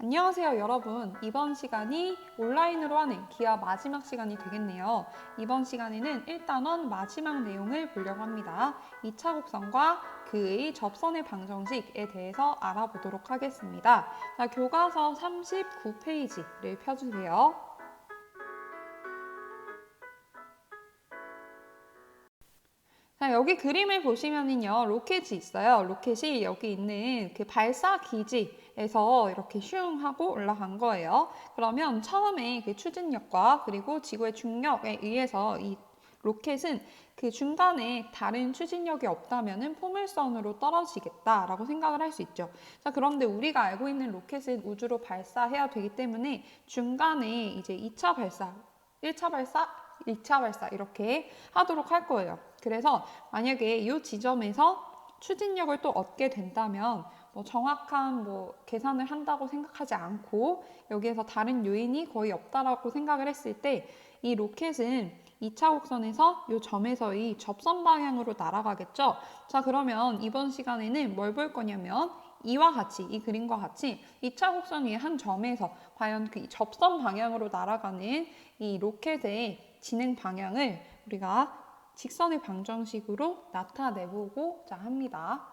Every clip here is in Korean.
안녕하세요, 여러분. 이번 시간이 온라인으로 하는 기하 마지막 시간이 되겠네요. 이번 시간에는 1단원 마지막 내용을 보려고 합니다. 2차 곡선과 그의 접선의 방정식에 대해서 알아보도록 하겠습니다. 자, 교과서 39페이지를 펴주세요. 자, 여기 그림을 보시면은요, 로켓이 있어요. 로켓이 여기 있는 그 발사 기지에서 이렇게 슝 하고 올라간 거예요. 그러면 처음에 그 추진력과 그리고 지구의 중력에 의해서 이 로켓은 그 중간에 다른 추진력이 없다면은 포물선으로 떨어지겠다라고 생각을 할 수 있죠. 자, 그런데 우리가 알고 있는 로켓은 우주로 발사해야 되기 때문에 중간에 이제 2차 발사, 1차 발사, 2차 발사 이렇게 하도록 할 거예요. 그래서 만약에 이 지점에서 추진력을 또 얻게 된다면 정확한 계산을 한다고 생각하지 않고 여기에서 다른 요인이 거의 없다라고 생각을 했을 때 이 로켓은 2차 곡선에서 이 점에서의 접선 방향으로 날아가겠죠. 자, 그러면 이번 시간에는 뭘 볼 거냐면 이와 같이, 이 그림과 같이 2차 곡선 위의 한 점에서 과연 그 접선 방향으로 날아가는 이 로켓의 진행 방향을 우리가 직선의 방정식으로 나타내보고자 합니다.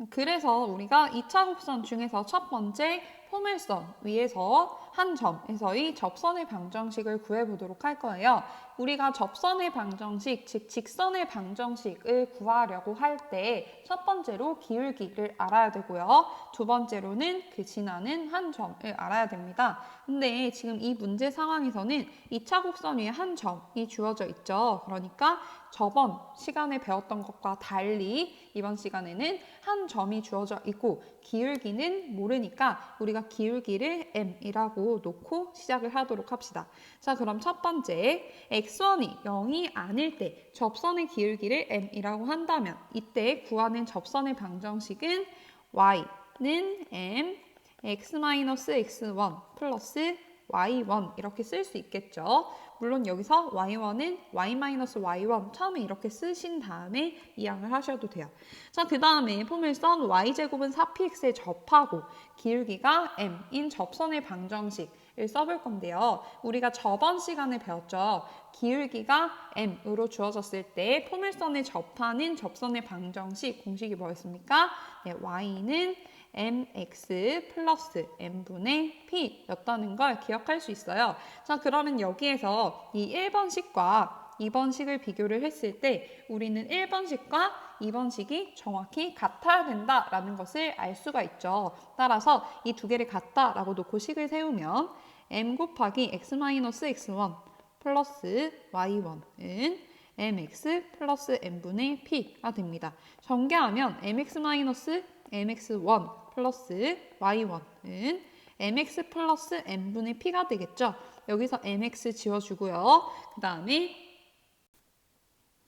그래서 우리가 2차 곡선 중에서 첫 번째 포물선 위에서 한 점에서의 접선의 방정식을 구해보도록 할 거예요. 우리가 접선의 방정식, 즉 직선의 방정식을 구하려고 할 때 첫 번째로 기울기를 알아야 되고요. 두 번째로는 그 지나는 한 점을 알아야 됩니다. 근데 지금 이 문제 상황에서는 2차 곡선 위에 한 점이 주어져 있죠. 그러니까 저번 시간에 배웠던 것과 달리 이번 시간에는 한 점이 주어져 있고 기울기는 모르니까 우리가 기울기를 m이라고 놓고 시작을 하도록 합시다. 자, 그럼 첫 번째 x1이 0이 아닐 때 접선의 기울기를 m이라고 한다면 이때 구하는 접선의 방정식은 y는 m x-x1 플러스 y1 이렇게 쓸 수 있겠죠. 물론 여기서 y1은 y-y1 처음에 이렇게 쓰신 다음에 이항을 하셔도 돼요. 자, 그 다음에 포물선 y제곱은 4px에 접하고 기울기가 m인 접선의 방정식을 써볼 건데요. 우리가 저번 시간에 배웠죠. 기울기가 m으로 주어졌을 때 포물선에 접하는 접선의 방정식 공식이 뭐였습니까? 네, y는 mx 플러스 m분의 p였다는 걸 기억할 수 있어요. 자, 그러면 여기에서 이 1번식과 2번식을 비교를 했을 때 우리는 1번식과 2번식이 정확히 같아야 된다라는 것을 알 수가 있죠. 따라서 이 두 개를 같다라고 놓고 식을 세우면 m 곱하기 x-x1 플러스 y1은 mx 플러스 m분의 p가 됩니다. 전개하면 mx-mx1 플러스 y1은 mx 플러스 m분의 p가 되겠죠. 여기서 mx 지워주고요. 그 다음에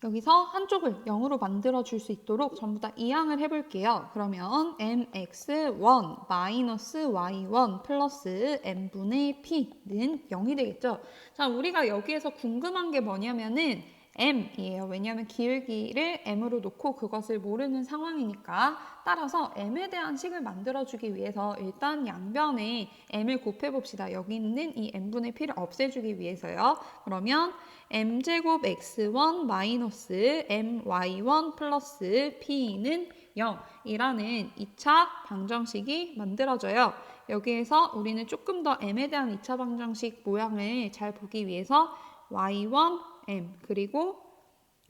여기서 한쪽을 0으로 만들어줄 수 있도록 전부 다 이항을 해볼게요. 그러면 mx1 마이너스 y1 플러스 m분의 p는 0이 되겠죠. 자, 우리가 여기에서 궁금한 게 뭐냐면은 m이에요. 왜냐하면 기울기를 m으로 놓고 그것을 모르는 상황이니까 따라서 m에 대한 식을 만들어주기 위해서 일단 양변에 m을 곱해봅시다. 여기 있는 이 m분의 p를 없애주기 위해서요. 그러면 m제곱 x1 마이너스 my1 플러스 p는 0이라는 2차 방정식이 만들어져요. 여기에서 우리는 조금 더 m에 대한 2차 방정식 모양을 잘 보기 위해서 y1 m 그리고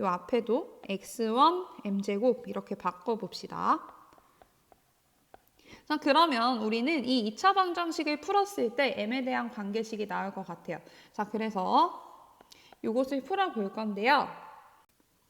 이 앞에도 x1 m제곱 이렇게 바꿔봅시다. 자, 그러면 우리는 이 2차 방정식을 풀었을 때 m에 대한 관계식이 나올 것 같아요. 자, 그래서 이것을 풀어볼 건데요.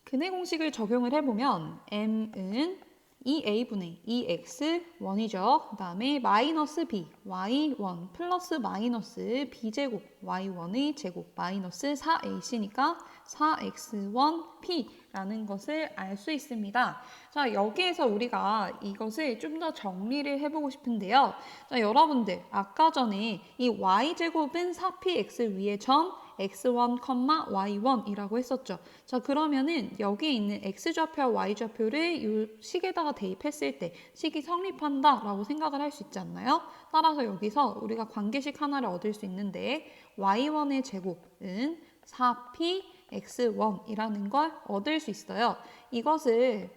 근해 공식을 적용을 해보면 m은 2a분의 2x1이죠. 그 다음에 마이너스 b, y1 플러스 마이너스 b제곱, y1의 제곱 마이너스 4ac니까 4x1p라는 것을 알 수 있습니다. 자, 여기에서 우리가 이것을 좀 더 정리를 해보고 싶은데요. 자, 여러분들 아까 전에 이 y제곱은 4px 위에 점 x1, y1이라고 했었죠. 자, 그러면은 여기에 있는 x좌표와 y좌표를 이 식에다가 대입했을 때 식이 성립한다라고 생각을 할 수 있지 않나요? 따라서 여기서 우리가 관계식 하나를 얻을 수 있는데 y1의 제곱은 4p x1이라는 걸 얻을 수 있어요. 이것을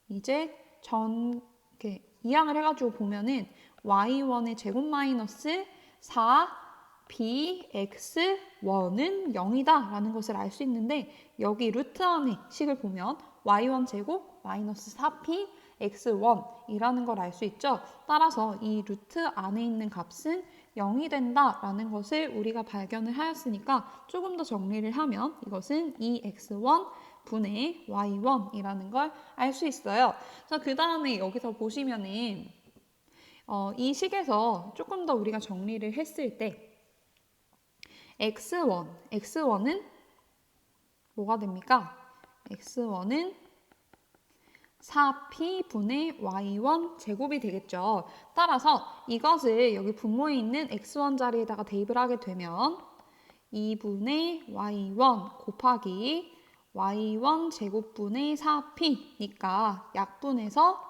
이제 이렇게 이항을 해가지고 보면은 y1의 제곱 마이너스 4bx1은 0이다 라는 것을 알 수 있는데 여기 루트 안에 식을 보면 y1 제곱 마이너스 4p x1이라는 걸 알 수 있죠. 따라서 이 루트 안에 있는 값은 0이 된다라는 것을 우리가 발견을 하였으니까 조금 더 정리를 하면 이것은 2x1 분의 y1이라는 걸 알 수 있어요. 자, 그 다음에 여기서 보시면은 이 식에서 조금 더 우리가 정리를 했을 때 x1은 뭐가 됩니까? x1은 4p분의 y1 제곱이 되겠죠. 따라서 이것을 여기 분모에 있는 x1 자리에다가 대입을 하게 되면 2분의 y1 곱하기 y1 제곱분의 4p니까 약분해서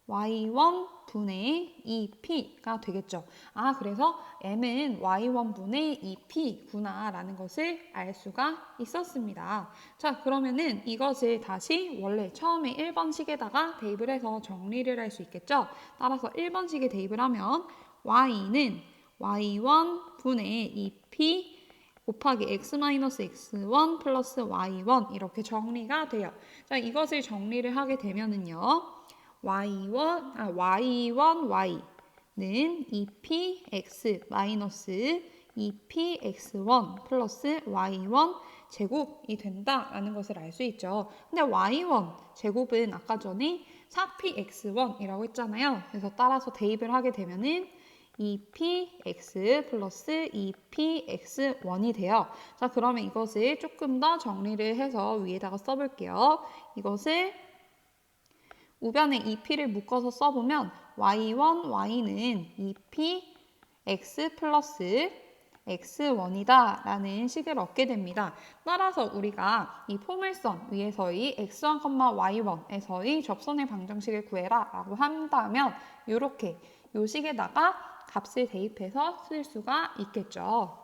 y1분의 2p가 되겠죠. 아, 그래서 m은 y1분의 2p구나 라는 것을 알 수가 있었습니다. 자, 그러면은 이것을 다시 원래 처음에 1번 식에다가 대입을 해서 정리를 할 수 있겠죠. 따라서 1번 식에 대입을 하면 y는 y1분의 2p 곱하기 x-x1 플러스 y1 이렇게 정리가 돼요. 자, 이것을 정리를 하게 되면은요. y1y는 2px 마이너스 2px1 플러스 y1 제곱이 된다라는 것을 알 수 있죠. 근데 y1 제곱은 아까 전에 4px1이라고 했잖아요. 그래서 따라서 대입을 하게 되면은 2px 플러스 2px1이 돼요. 자, 그러면 이것을 조금 더 정리를 해서 위에다가 써볼게요. 이것을 우변에 2p를 묶어서 써보면 y1, y는 2px 플러스 x1이다 라는 식을 얻게 됩니다. 따라서 우리가 이 포물선 위에서의 x1, y1에서의 접선의 방정식을 구해라 라고 한다면 이렇게 이 식에다가 값을 대입해서 쓸 수가 있겠죠.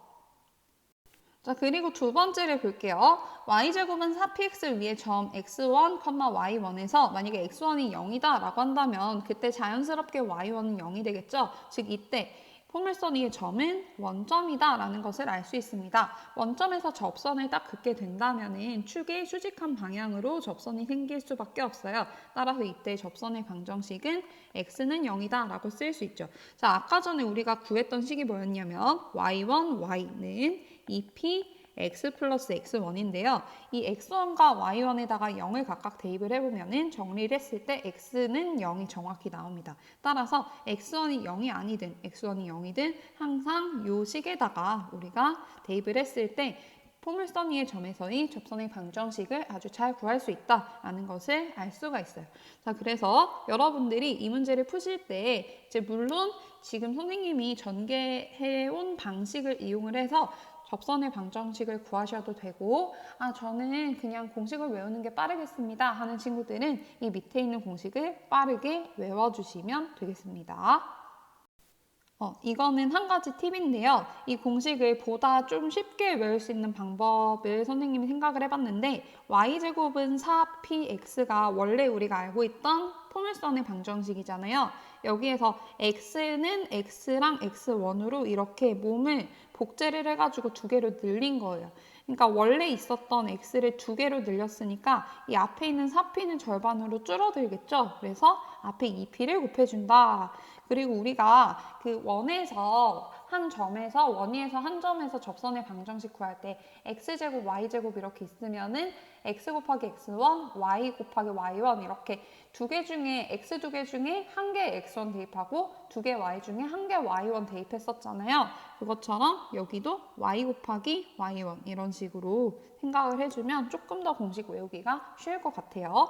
자, 그리고 두 번째를 볼게요. y제곱은 4px를 위해 점 x1, y1에서 만약에 x1이 0이다 라고 한다면 그때 자연스럽게 y1은 0이 되겠죠. 즉 이때 포물선 위의 점은 원점이다 라는 것을 알 수 있습니다. 원점에서 접선을 딱 긋게 된다면 축의 수직한 방향으로 접선이 생길 수밖에 없어요. 따라서 이때 접선의 방정식은 x는 0이다 라고 쓸 수 있죠. 자, 아까 전에 우리가 구했던 식이 뭐였냐면 y1, y는 2p x 플러스 x1인데요. 이 x1과 y1에다가 0을 각각 대입을 해보면 정리를 했을 때 x는 0이 정확히 나옵니다. 따라서 x1이 0이 아니든 x1이 0이든 항상 이 식에다가 우리가 대입을 했을 때 포물선 위의 점에서의 접선의 방정식을 아주 잘 구할 수 있다는 것을 알 수가 있어요. 자, 그래서 여러분들이 이 문제를 푸실 때 이제 물론 지금 선생님이 전개해온 방식을 이용을 해서 접선의 방정식을 구하셔도 되고 저는 그냥 공식을 외우는 게 빠르겠습니다 하는 친구들은 이 밑에 있는 공식을 빠르게 외워주시면 되겠습니다. 이거는 한 가지 팁인데요. 이 공식을 보다 좀 쉽게 외울 수 있는 방법을 선생님이 생각을 해봤는데 y제곱은 4px가 원래 우리가 알고 있던 포물선의 방정식이잖아요. 여기에서 x는 x랑 x1으로 이렇게 몸을 복제를 해가지고 두 개로 늘린 거예요. 그러니까 원래 있었던 x를 두 개로 늘렸으니까 이 앞에 있는 4p는 절반으로 줄어들겠죠. 그래서 앞에 2p를 곱해준다. 그리고 우리가 그 원위에서 한 점에서 접선의 방정식 구할 때 x제곱, y제곱 이렇게 있으면은 x 곱하기 x1, y 곱하기 y1 이렇게 두 개 중에 x 두 개 중에 한 개 x1 대입하고 두 개 y 중에 한 개 y1 대입했었잖아요. 그것처럼 여기도 y 곱하기 y1 이런 식으로 생각을 해주면 조금 더 공식 외우기가 쉬울 것 같아요.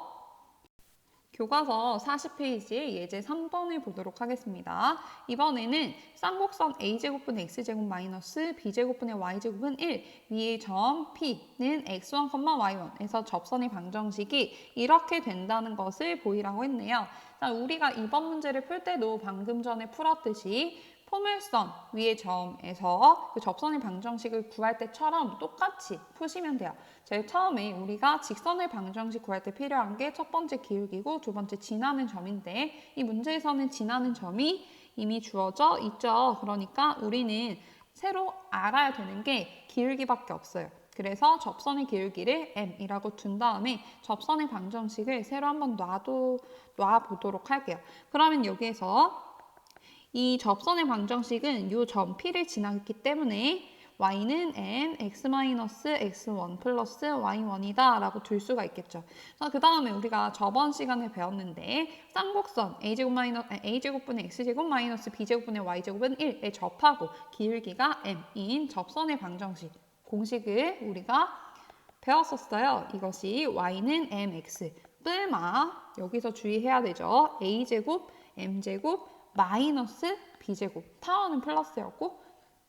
교과서 40페이지 예제 3번을 보도록 하겠습니다. 이번에는 쌍곡선 a제곱분의 x제곱 마이너스 b제곱분의 y제곱은 1, 위의 점 P는 x1, y1에서 접선의 방정식이 이렇게 된다는 것을 보이라고 했네요. 자, 우리가 이번 문제를 풀 때도 방금 전에 풀었듯이 포물선 위의 점에서 그 접선의 방정식을 구할 때처럼 똑같이 푸시면 돼요. 제일 처음에 우리가 직선의 방정식 구할 때 필요한 게 첫 번째 기울기고 두 번째 지나는 점인데 이 문제에서는 지나는 점이 이미 주어져 있죠. 그러니까 우리는 새로 알아야 되는 게 기울기밖에 없어요. 그래서 접선의 기울기를 m이라고 둔 다음에 접선의 방정식을 새로 한번 놔보도록 할게요. 그러면 여기에서 이 접선의 방정식은 이 점 P를 지나기 때문에 y는 m, x-x1 플러스 y1이다 라고 둘 수가 있겠죠. 그 다음에 우리가 저번 시간에 배웠는데 쌍곡선 a제곱분의 x제곱 마이너스 b제곱분의 y제곱은 1에 접하고 기울기가 m인 접선의 방정식 공식을 우리가 배웠었어요. 이것이 y는 mx 뿔마 여기서 주의해야 되죠. a제곱 m제곱 마이너스 b제곱 타원은 플러스였고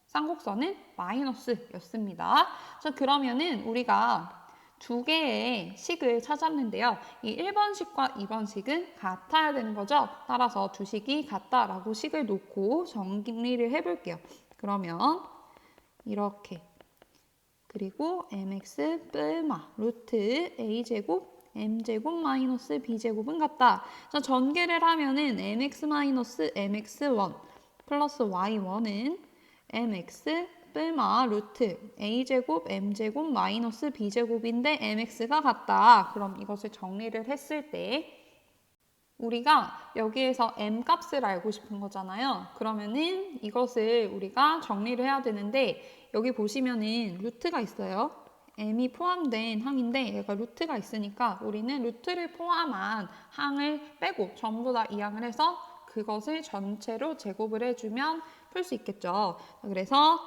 쌍곡선은 마이너스였습니다. 자, 그러면은 우리가 두 개의 식을 찾았는데요. 이 1번식과 2번식은 같아야 되는 거죠. 따라서 두 식이 같다라고 식을 놓고 정리를 해볼게요. 그러면 이렇게 그리고 mx 뿔마 루트 a제곱 m제곱 마이너스 b제곱은 같다. 자, 전개를 하면은 mx 마이너스 mx1 플러스 y1은 mx 뿔마 루트 a제곱 m제곱 마이너스 b제곱인데 mx가 같다. 그럼 이것을 정리를 했을 때 우리가 여기에서 m 값을 알고 싶은 거잖아요. 그러면은 이것을 우리가 정리를 해야 되는데 여기 보시면은 루트가 있어요. m이 포함된 항인데 얘가 루트가 있으니까 우리는 루트를 포함한 항을 빼고 전부 다 이항을 해서 그것을 전체로 제곱을 해주면 풀 수 있겠죠. 그래서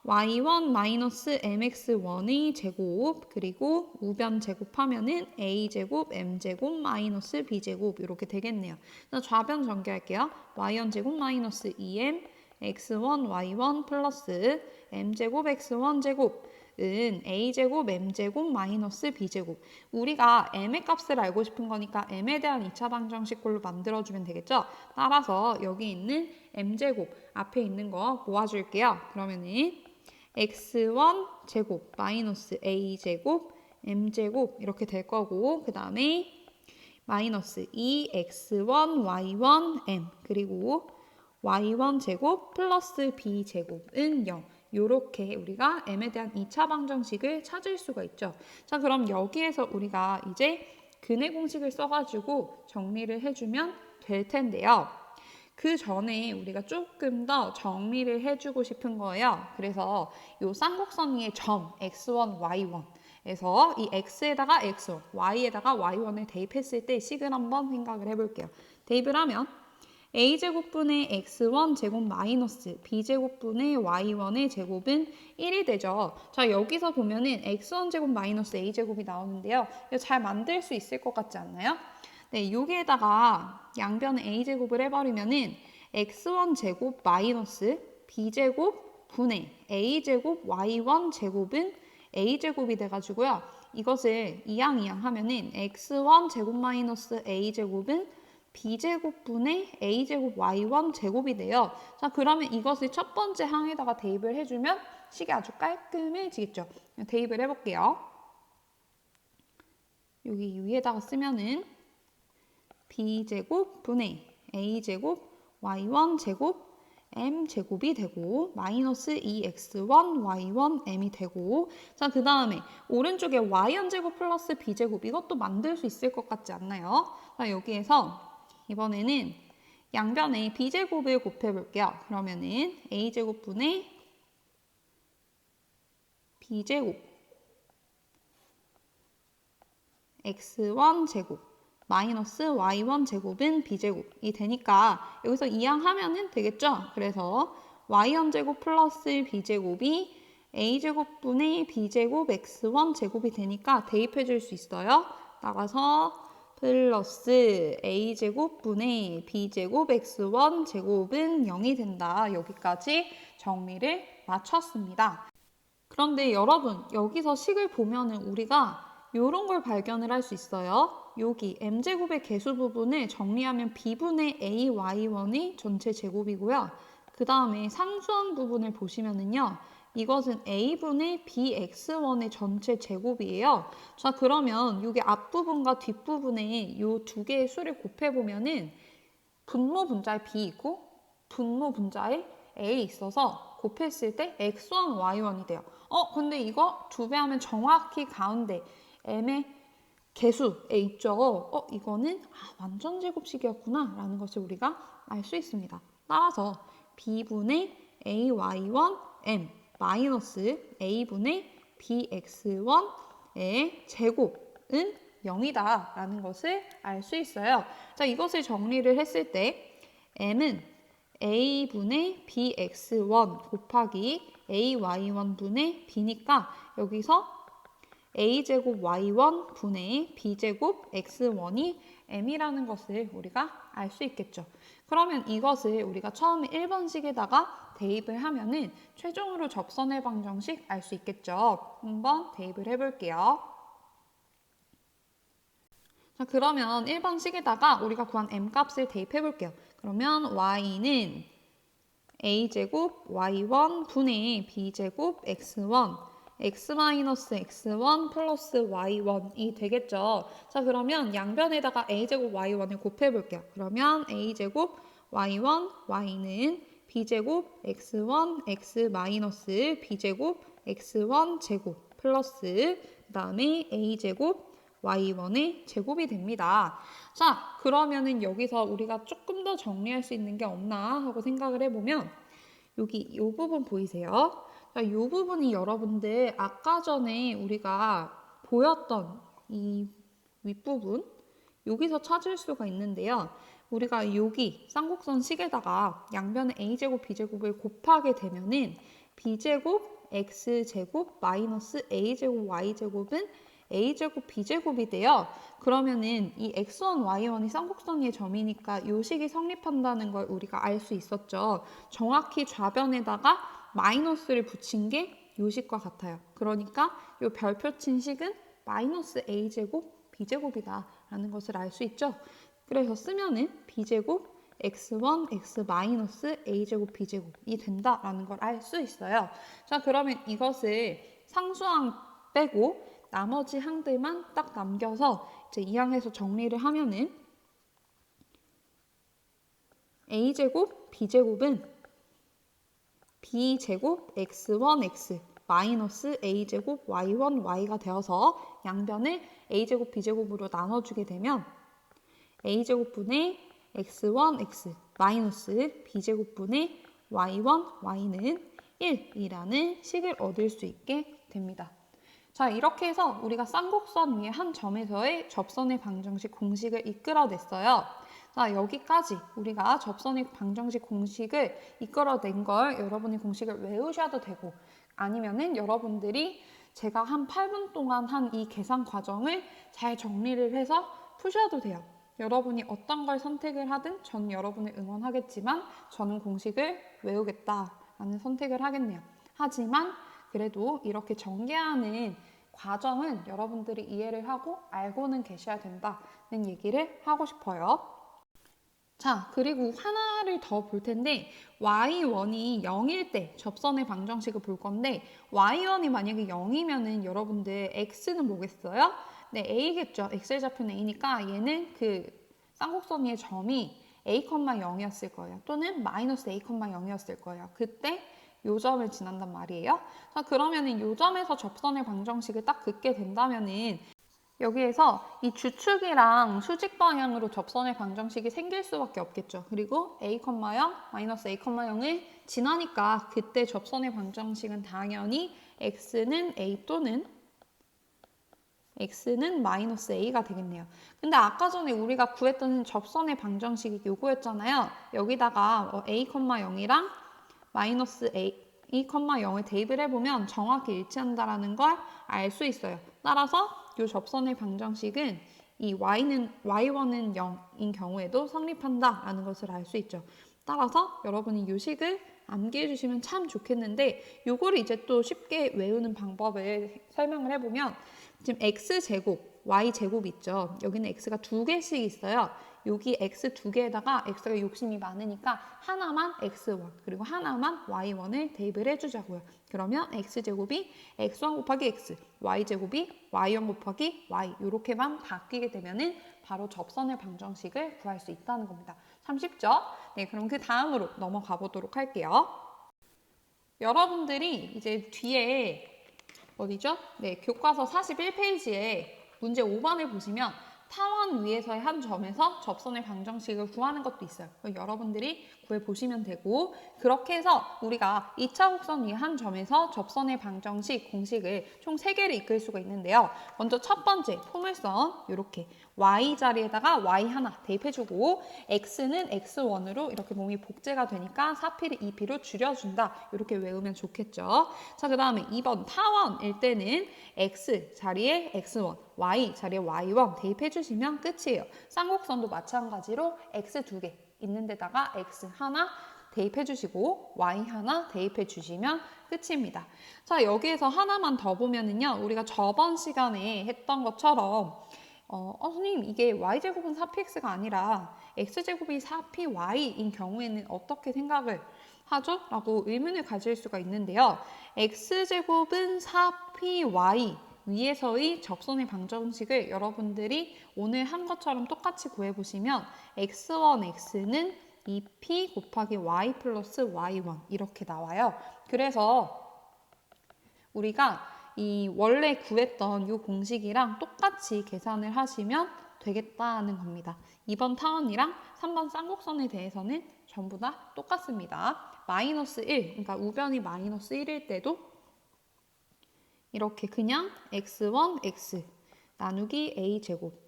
y1 마이너스 mx1의 제곱 그리고 우변 제곱하면은 a제곱 m제곱 마이너스 b제곱 이렇게 되겠네요. 좌변 전개할게요. y1 제곱 마이너스 2m x1 y1 플러스 m제곱 x1 제곱 은 a제곱 m제곱 마이너스 b제곱 우리가 m의 값을 알고 싶은 거니까 m에 대한 2차 방정식꼴로 만들어주면 되겠죠. 따라서 여기 있는 m제곱 앞에 있는 거 모아줄게요. 그러면은 x1 제곱 마이너스 a제곱 m제곱 이렇게 될 거고 그 다음에 마이너스 2x1 y1 m 그리고 y1 제곱 플러스 b제곱은 0 이렇게 우리가 m에 대한 2차 방정식을 찾을 수가 있죠. 자, 그럼 여기에서 우리가 이제 근해 공식을 써가지고 정리를 해주면 될 텐데요. 그 전에 우리가 조금 더 정리를 해주고 싶은 거예요. 그래서 이 쌍곡선 위의 점 x1, y1에서 이 x에다가 x1, y에다가 y1을 대입했을 때 식을 한번 생각을 해볼게요. 대입을 하면 a제곱분의 x1 제곱 마이너스 b제곱분의 y1의 제곱은 1이 되죠. 자, 여기서 보면은 x1 제곱 마이너스 a제곱이 나오는데요. 이거 잘 만들 수 있을 것 같지 않나요? 네, 여기에다가 양변에 a제곱을 해버리면은 x1 제곱 마이너스 b제곱 분의 a제곱 y1 제곱은 a제곱이 돼가지고요. 이것을 이항 하면은 x1 제곱 마이너스 a제곱은 b제곱분의 a제곱 y1 제곱이 돼요. 자, 그러면 이것을 첫 번째 항에다가 대입을 해주면 식이 아주 깔끔해지겠죠. 대입을 해볼게요. 여기 위에다가 쓰면은 b제곱분의 a제곱 y1 제곱 m제곱이 되고 마이너스 2x1 y1 m이 되고 자, 그 다음에 오른쪽에 y제곱 플러스 b제곱 이것도 만들 수 있을 것 같지 않나요? 자, 여기에서 이번에는 양변에 b제곱을 곱해볼게요. 그러면은 a제곱분의 b제곱 x1 제곱 마이너스 y1 제곱은 b제곱이 되니까 여기서 이항하면은 되겠죠? 그래서 y1 제곱 플러스 b제곱이 a제곱분의 b제곱 x1 제곱이 되니까 대입해 줄 수 있어요. 따라서 플러스 a제곱분의 b제곱 x1 제곱은 0이 된다. 여기까지 정리를 마쳤습니다. 그런데 여러분, 여기서 식을 보면은 우리가 이런 걸 발견을 할 수 있어요. 여기 m제곱의 개수 부분을 정리하면 b분의 ay1이 전체 제곱이고요. 그 다음에 상수항 부분을 보시면은요. 이것은 a분의 bx1의 전체 제곱이에요. 자, 그러면 여기 앞부분과 뒷부분에 이 두 개의 수를 곱해보면은 분모 분자에 b 있고 분모 분자에 a 있어서 곱했을 때 x1, y1이 돼요. 근데 이거 두 배 하면 정확히 가운데 m의 개수에 있죠. 이거는 완전 제곱식이었구나 라는 것을 우리가 알 수 있습니다. 따라서 b분의 ay1m 마이너스 a분의 bx1의 제곱은 0이다 라는 것을 알 수 있어요. 자, 이것을 정리를 했을 때 m은 a분의 bx1 곱하기 ay1분의 b니까 여기서 a제곱 y1 분의 b제곱 x1이 m이라는 것을 우리가 알 수 있겠죠. 그러면 이것을 우리가 처음에 1번식에다가 대입을 하면은 최종으로 접선의 방정식 알 수 있겠죠. 한번 대입을 해볼게요. 자, 그러면 1번식에다가 우리가 구한 m값을 대입해 볼게요. 그러면 y는 a제곱 y1 분의 b제곱 x1 x-x1 플러스 y1이 되겠죠. 자, 그러면 양변에다가 a제곱 y1을 곱해 볼게요. 그러면 a제곱 y1 y는 b제곱 x1 x 마이너스 b제곱 x1 제곱 플러스 그 다음에 a제곱 y1의 제곱이 됩니다. 자, 그러면은 여기서 우리가 조금 더 정리할 수 있는 게 없나 하고 생각을 해보면 여기 이 부분 보이세요? 자, 이 부분이 여러분들 아까 전에 우리가 보였던 이 윗부분 여기서 찾을 수가 있는데요. 우리가 여기 쌍곡선 식에다가 양변의 a제곱 b제곱을 곱하게 되면은 b제곱 x제곱 마이너스 a제곱 y제곱은 a제곱 b제곱이 돼요. 그러면은 이 x1, y1이 쌍곡선 위의 점이니까 이 식이 성립한다는 걸 우리가 알 수 있었죠. 정확히 좌변에다가 마이너스를 붙인 게 이 식과 같아요. 그러니까 이 별표 친 식은 마이너스 a제곱 b제곱이다 라는 것을 알 수 있죠. 그래서 쓰면은 b제곱 x1, x 마이너스 a제곱 b제곱이 된다라는 걸 알 수 있어요. 자, 그러면 이것을 상수항 빼고 나머지 항들만 딱 남겨서 이제 이 항에서 정리를 하면은 a제곱 b제곱은 b제곱 x1 x 마이너스 a제곱 y1 y가 되어서 양변을 a제곱 b제곱으로 나눠주게 되면 a제곱분의 x1 x 마이너스 b제곱분의 y1 y는 1이라는 식을 얻을 수 있게 됩니다. 자, 이렇게 해서 우리가 쌍곡선 위에 한 점에서의 접선의 방정식 공식을 이끌어냈어요. 자, 여기까지 우리가 접선의 방정식 공식을 이끌어낸 걸 여러분이 공식을 외우셔도 되고 아니면은 여러분들이 제가 한 8분 동안 한 이 계산 과정을 잘 정리를 해서 푸셔도 돼요. 여러분이 어떤 걸 선택을 하든 저는 여러분을 응원하겠지만 저는 공식을 외우겠다라는 선택을 하겠네요. 하지만 그래도 이렇게 전개하는 과정은 여러분들이 이해를 하고 알고는 계셔야 된다는 얘기를 하고 싶어요. 자, 그리고 하나를 더 볼 텐데 y1이 0일 때 접선의 방정식을 볼 건데 y1이 만약에 0이면은 여러분들 x는 뭐겠어요? 네, a겠죠. x의 좌표는 a니까 얘는 그 쌍곡선 위의 점이 a, 0이었을 거예요. 또는 마이너스 a, 0이었을 거예요. 그때 요 점을 지난단 말이에요. 자, 그러면은 요 점에서 접선의 방정식을 딱 긋게 된다면은 여기에서 이 주축이랑 수직 방향으로 접선의 방정식이 생길 수밖에 없겠죠. 그리고 a, 0, 마이너스 a, 0을 지나니까 그때 접선의 방정식은 당연히 x는 a 또는 x는 마이너스 a가 되겠네요. 근데 아까 전에 우리가 구했던 접선의 방정식이 요거였잖아요. 여기다가 a, 0이랑 마이너스 a, 0을 대입을 해보면 정확히 일치한다는 걸 알 수 있어요. 따라서 이 접선의 방정식은 이 y1은 0인 경우에도 성립한다라는 것을 알 수 있죠. 따라서 여러분이 이 식을 암기해 주시면 참 좋겠는데 요거를 이제 또 쉽게 외우는 방법을 설명을 해보면 지금 x제곱, y제곱 있죠. 여기는 x가 2개씩 있어요. 여기 x 2개에다가 x가 욕심이 많으니까 하나만 x1 그리고 하나만 y1을 대입을 해주자고요. 그러면 x제곱이 x1 곱하기 x, y제곱이 y1 곱하기 y 이렇게만 바뀌게 되면은 바로 접선의 방정식을 구할 수 있다는 겁니다. 참 쉽죠? 네, 그럼 그 다음으로 넘어가 보도록 할게요. 여러분들이 이제 뒤에 어디죠? 네, 교과서 41페이지에 문제 5번을 보시면 타원 위에서의 한 점에서 접선의 방정식을 구하는 것도 있어요. 여러분들이 구해보시면 되고 그렇게 해서 우리가 2차 곡선 위에 한 점에서 접선의 방정식 공식을 총 3개를 이끌 수가 있는데요. 먼저 첫 번째 포물선 이렇게 y 자리에다가 y 하나 대입해주고 x는 x1으로 이렇게 몸이 복제가 되니까 4p를 2p로 줄여준다. 이렇게 외우면 좋겠죠. 자, 그 다음에 2번 타원일 때는 x 자리에 x1 y 자리에 y1 대입해 주시면 끝이에요. 쌍곡선도 마찬가지로 x 2개 있는 데다가 x 하나 대입해 주시고 y 하나 대입해 주시면 끝입니다. 자, 여기에서 하나만 더 보면은요. 우리가 저번 시간에 했던 것처럼 선생님 이게 y제곱은 4px가 아니라 x제곱이 4py인 경우에는 어떻게 생각을 하죠? 라고 의문을 가질 수가 있는데요. x제곱은 4py 위에서의 접선의 방정식을 여러분들이 오늘 한 것처럼 똑같이 구해보시면 x1x는 2p 곱하기 y 플러스 y1 이렇게 나와요. 그래서 우리가 이 원래 구했던 이 공식이랑 똑같이 계산을 하시면 되겠다는 겁니다. 2번 타원이랑 3번 쌍곡선에 대해서는 전부 다 똑같습니다. 마이너스 1, 그러니까 우변이 마이너스 1일 때도 이렇게 그냥 x1, x 나누기 a제곱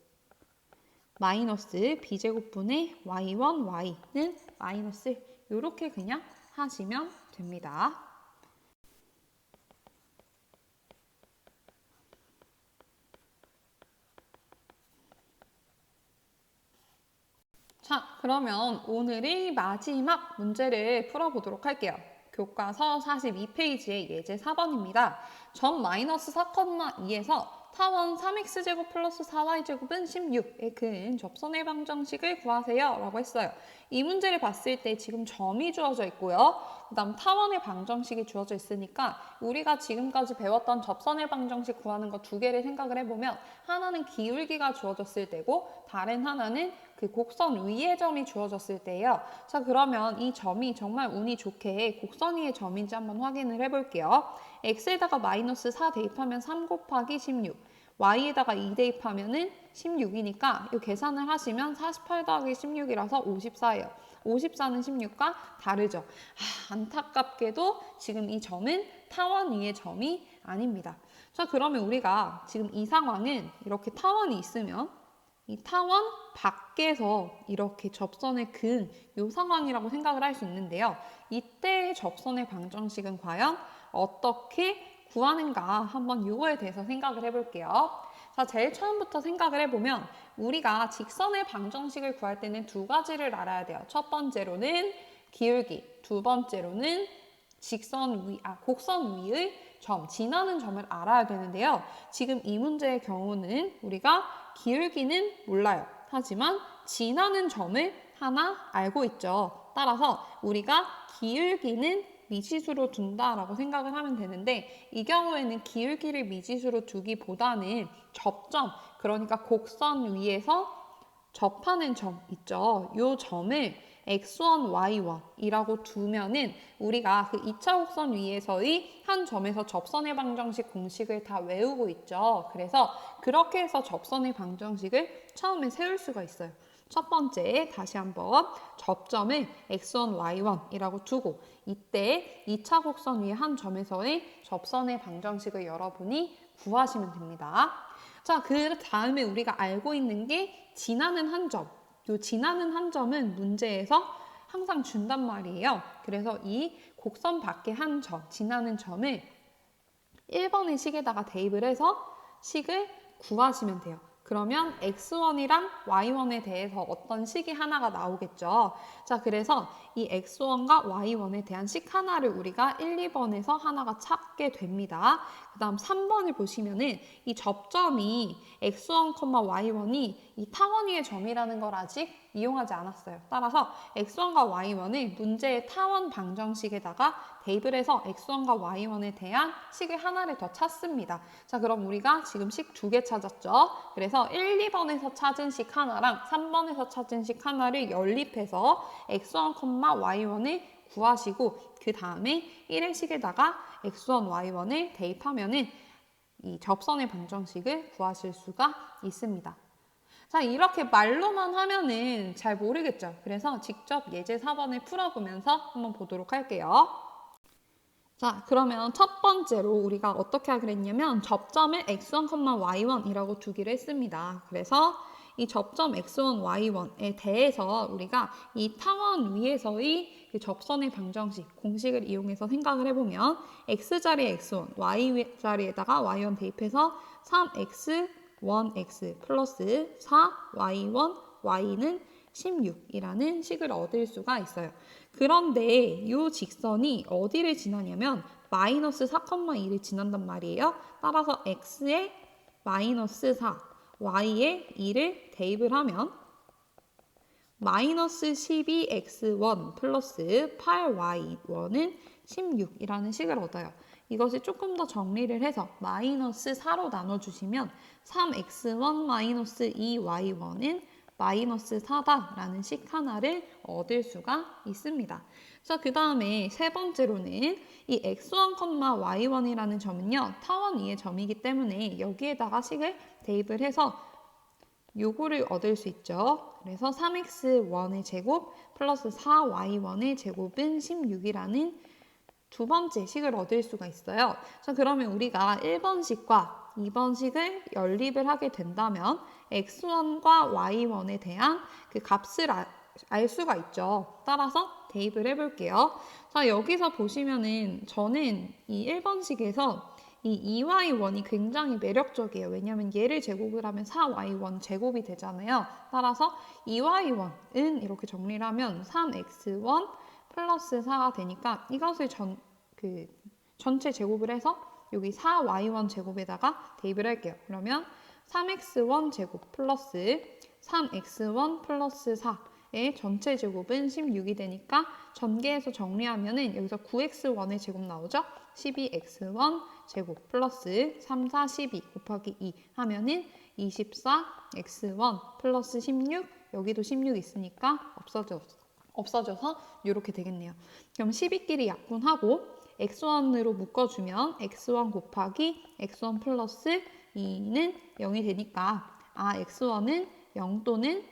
마이너스 b제곱분의 y1, y는 마이너스 1 이렇게 그냥 하시면 됩니다. 자, 그러면 오늘의 마지막 문제를 풀어보도록 할게요. 교과서 42페이지의 예제 4번입니다. 점 마이너스 4,2에서 타원 3x제곱 플러스 4y제곱은 16의 근 접선의 방정식을 구하세요 라고 했어요. 이 문제를 봤을 때 지금 점이 주어져 있고요. 그 다음 타원의 방정식이 주어져 있으니까 우리가 지금까지 배웠던 접선의 방정식 구하는 거 2개를 생각을 해보면 하나는 기울기가 주어졌을 때고 다른 하나는 그 곡선 위의 점이 주어졌을 때예요. 자, 그러면 이 점이 정말 운이 좋게 곡선 위의 점인지 한번 확인을 해볼게요. x에다가 마이너스 4 대입하면 3 곱하기 16, y에다가 2 대입하면은 16이니까 이 계산을 하시면 48 더하기 16이라서 54예요. 54는 16과 다르죠. 안타깝게도 지금 이 점은 타원 위의 점이 아닙니다. 자, 그러면 우리가 지금 이 상황은 이렇게 타원이 있으면 이 타원 밖에서 이렇게 접선의 근, 이 상황이라고 생각을 할 수 있는데요. 이때의 접선의 방정식은 과연 어떻게 구하는가 한번 이거에 대해서 생각을 해볼게요. 자, 제일 처음부터 생각을 해보면 우리가 직선의 방정식을 구할 때는 2가지를 알아야 돼요. 첫 번째로는 기울기, 두 번째로는 곡선 위의 점, 지나는 점을 알아야 되는데요. 지금 이 문제의 경우는 우리가 기울기는 몰라요. 하지만 지나는 점을 하나 알고 있죠. 따라서 우리가 기울기는 미지수로 둔다라고 생각을 하면 되는데 이 경우에는 기울기를 미지수로 두기보다는 접점, 그러니까 곡선 위에서 접하는 점 있죠. 이 점을 x1, y1이라고 두면은 우리가 그 2차 곡선 위에서의 한 점에서 접선의 방정식 공식을 다 외우고 있죠. 그래서 그렇게 해서 접선의 방정식을 처음에 세울 수가 있어요. 첫 번째 다시 한번 접점을 x1, y1이라고 두고 이때 2차 곡선 위에 한 점에서의 접선의 방정식을 여러분이 구하시면 됩니다. 자, 그 다음에 우리가 알고 있는 게 지나는 한 점. 이 지나는 한 점은 문제에서 항상 준단 말이에요. 그래서 이 곡선 밖의 한 점, 지나는 점을 1번의 식에다가 대입을 해서 식을 구하시면 돼요. 그러면 x1이랑 y1에 대해서 어떤 식이 하나가 나오겠죠. 자, 그래서 이 x1과 y1에 대한 식 하나를 우리가 1, 2번에서 하나가 찾게 됩니다. 그 다음 3번을 보시면은 이 접점이 x1, y1이 이 타원위의 점이라는 걸 아직 이용하지 않았어요. 따라서 x1과 y1을 문제의 타원 방정식에다가 대입을 해서 x1과 y1에 대한 식을 하나를 더 찾습니다. 자, 그럼 우리가 지금 식 2개 찾았죠? 그래서 1, 2번에서 찾은 식 하나랑 3번에서 찾은 식 하나를 연립해서 x1, y1을 구하시고 그 다음에 1의 식에다가 x1, y1을 대입하면은 이 접선의 방정식을 구하실 수가 있습니다. 자, 이렇게 말로만 하면은 잘 모르겠죠? 그래서 직접 예제 4번을 풀어보면서 한번 보도록 할게요. 자, 그러면 첫 번째로 우리가 어떻게 하기로 했냐면 접점을 x1, y1이라고 두기로 했습니다. 그래서 이 접점 x1, y1에 대해서 우리가 이 타원 위에서의 그 접선의 방정식 공식을 이용해서 생각을 해보면 x자리에 x1, y자리에다가 y1 대입해서 3x1x 플러스 4y1, y는 16이라는 식을 얻을 수가 있어요. 그런데 이 직선이 어디를 지나냐면 마이너스 4,2를 지난단 말이에요. 따라서 x에 마이너스 4, y에 2를 대입을 하면 마이너스 12x1 플러스 8y1은 16이라는 식을 얻어요. 이것을 조금 더 정리를 해서 마이너스 4로 나눠주시면 3x1 마이너스 2y1은 마이너스 4다라는 식 하나를 얻을 수가 있습니다. 자, 그 다음에 세 번째로는 이 x1, y1이라는 점은요, 타원 위의 점이기 때문에 여기에다가 식을 대입을 해서 요거를 얻을 수 있죠. 그래서 3x1의 제곱 플러스 4y1의 제곱은 16이라는 두 번째 식을 얻을 수가 있어요. 자, 그러면 우리가 1번 식과 2번 식을 연립을 하게 된다면 x1과 y1에 대한 그 값을 알 수가 있죠. 따라서 대입을 해볼게요. 자, 여기서 보시면은 저는 이 1번 식에서 이 2y1이 굉장히 매력적이에요. 왜냐하면 얘를 제곱을 하면 4y1 제곱이 되잖아요. 따라서 2y1은 이렇게 정리를 하면 3x1 플러스 4가 되니까 이것을 전체 제곱을 해서 여기 4y1 제곱에다가 대입을 할게요. 그러면 3x1 제곱 플러스 3x1 플러스 4의 전체 제곱은 16이 되니까 전개해서 정리하면은 여기서 9x1의 제곱 나오죠? 12x1 제곱 플러스 3, 4, 12 곱하기 2 하면은 24x1 플러스 16 여기도 16 있으니까 없어져서 이렇게 되겠네요. 그럼 12끼리 약분하고 x1으로 묶어주면 x1 곱하기 x1 플러스 2는 0이 되니까 x1은 0 또는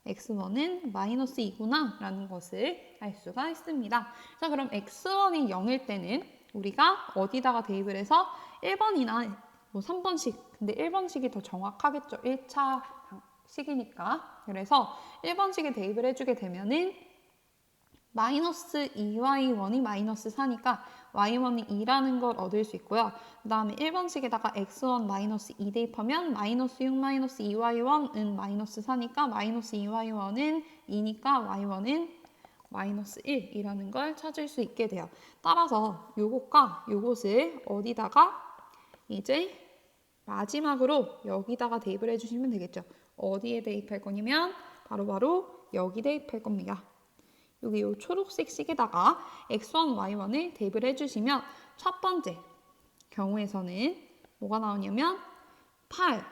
x1은 마이너스 2구나 라는 것을 알 수가 있습니다. 자, 그럼 x1이 0일 때는 우리가 어디다가 대입을 해서 1번이나 뭐 3번식, 근데 1번식이 더 정확하겠죠. 1차 식이니까. 그래서 1번식에 대입을 해주게 되면은 마이너스 2y1이 마이너스 4니까 y1이 2라는 걸 얻을 수 있고요. 그 다음에 1번식에다가 x1 마이너스 2 대입하면 마이너스 6 마이너스 2y1은 마이너스 4니까 마이너스 2y1은 2니까 y1은 마이너스 1이라는 걸 찾을 수 있게 돼요. 따라서 요것과 요것을 어디다가 이제 마지막으로 여기다가 대입을 해주시면 되겠죠. 어디에 대입할 거냐면 바로 여기 대입할 겁니다. 여기 요 초록색 식에다가 x1, y1을 대입을 해주시면 첫 번째 경우에서는 뭐가 나오냐면 8,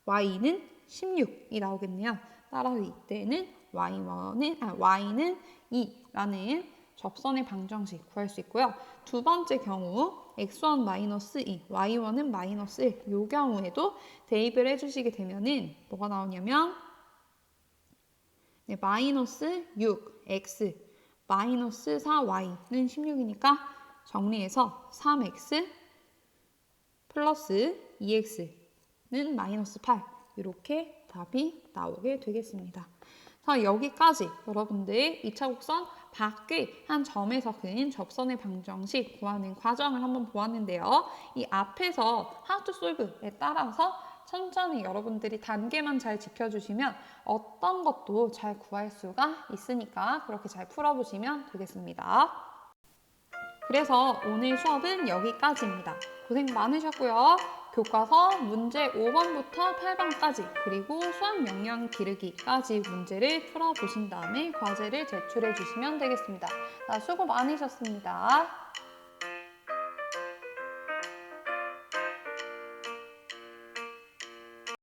y는 16이 나오겠네요. 따라서 이때는 y는 2라는 접선의 방정식 구할 수 있고요. 두 번째 경우 x1 마이너스 2, y1은 마이너스 1. 이 경우에도 대입을 해주시게 되면은 뭐가 나오냐면 마이너스 6, x, 마이너스 4y는 16이니까 정리해서 3x 플러스 2x는 마이너스 8 이렇게 답이 나오게 되겠습니다. 자, 여기까지 여러분들 2차 곡선 밖의 한 점에서 그은 접선의 방정식 구하는 과정을 한번 보았는데요. 이 앞에서 how to solve에 따라서 천천히 여러분들이 단계만 잘 지켜주시면 어떤 것도 잘 구할 수가 있으니까 그렇게 잘 풀어보시면 되겠습니다. 그래서 오늘 수업은 여기까지입니다. 고생 많으셨고요. 교과서 문제 5번부터 8번까지 그리고 수학 영역 기르기까지 문제를 풀어보신 다음에 과제를 제출해 주시면 되겠습니다. 수고 많으셨습니다.